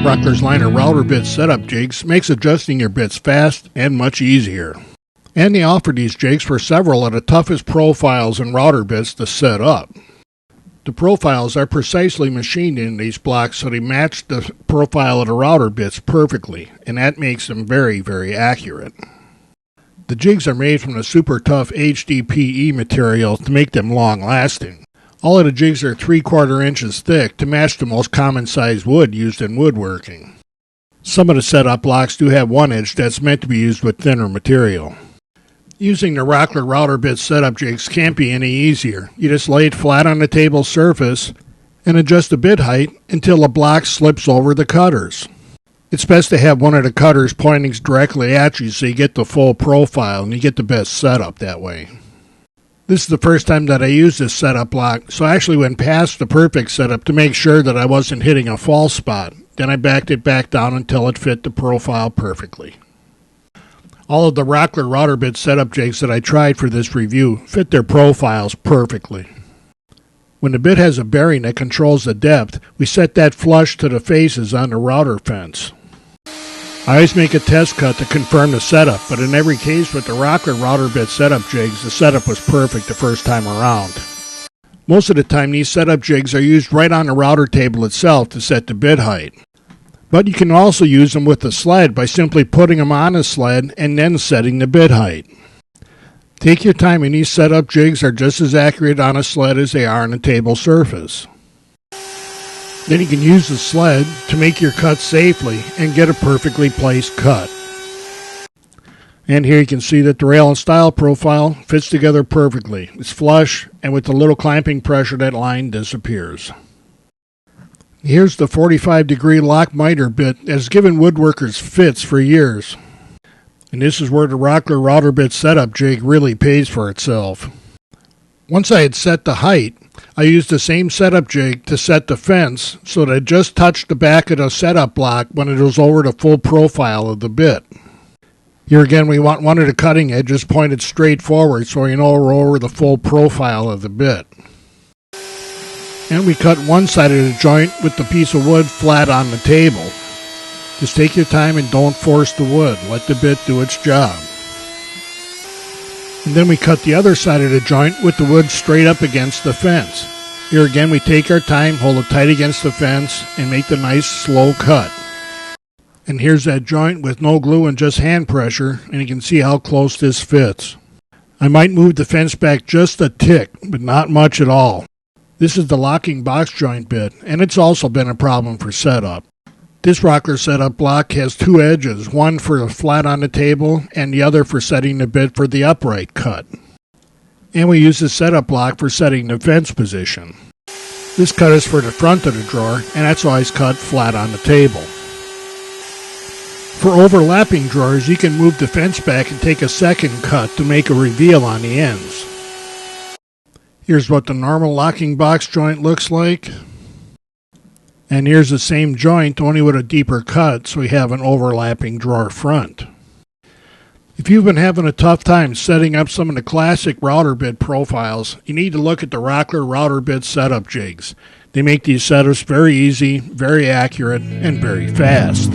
Rockler's line of router bit setup jigs makes adjusting your bits fast and much easier. And they offer these jigs for several of the toughest profiles and router bits to set up. The profiles are precisely machined in these blocks so they match the profile of the router bits perfectly, and that makes them very, very accurate. The jigs are made from the super tough HDPE material to make them long-lasting. All of the jigs are 3/4 inches thick to match the most common size wood used in woodworking. Some of the setup blocks do have one edge that's meant to be used with thinner material. Using the Rockler router bit setup jigs can't be any easier. You just lay it flat on the table surface and adjust the bit height until the block slips over the cutters. It's best to have one of the cutters pointing directly at you so you get the full profile and you get the best setup that way. This is the first time that I used this setup block, so I actually went past the perfect setup to make sure that I wasn't hitting a false spot. Then I backed it back down until it fit the profile perfectly. All of the Rockler router bit setup jigs that I tried for this review fit their profiles perfectly. When the bit has a bearing that controls the depth, we set that flush to the faces on the router fence. I always make a test cut to confirm the setup, but in every case with the Rockler router bit setup jigs, the setup was perfect the first time around. Most of the time these setup jigs are used right on the router table itself to set the bit height. But you can also use them with the sled by simply putting them on a sled and then setting the bit height. Take your time, and these setup jigs are just as accurate on a sled as they are on a table surface. Then you can use the sled to make your cut safely and get a perfectly placed cut. And here you can see that the rail and style profile fits together perfectly. It's flush, and with the little clamping pressure that line disappears. Here's the 45-degree lock miter bit that has given woodworkers fits for years. And this is where the Rockler router bit setup jig really pays for itself. Once I had set the height, I used the same setup jig to set the fence so that it just touched the back of the setup block when it was over the full profile of the bit. Here again we want one of the cutting edges pointed straight forward so you know we're over the full profile of the bit. And we cut one side of the joint with the piece of wood flat on the table. Just take your time and don't force the wood. Let the bit do its job. And then we cut the other side of the joint with the wood straight up against the fence. Here again we take our time, hold it tight against the fence, and make the nice slow cut. And here's that joint with no glue and just hand pressure, and you can see how close this fits. I might move the fence back just a tick, but not much at all. This is the locking box joint bit, and it's also been a problem for setup. This Rockler setup block has two edges, one for the flat on the table and the other for setting the bit for the upright cut. And we use the setup block for setting the fence position. This cut is for the front of the drawer, and that's always cut flat on the table. For overlapping drawers, you can move the fence back and take a second cut to make a reveal on the ends. Here's what the normal locking box joint looks like. And here's the same joint, only with a deeper cut, so we have an overlapping drawer front. If you've been having a tough time setting up some of the classic router bit profiles, you need to look at the Rockler router bit setup jigs. They make these setups very easy, very accurate, and very fast.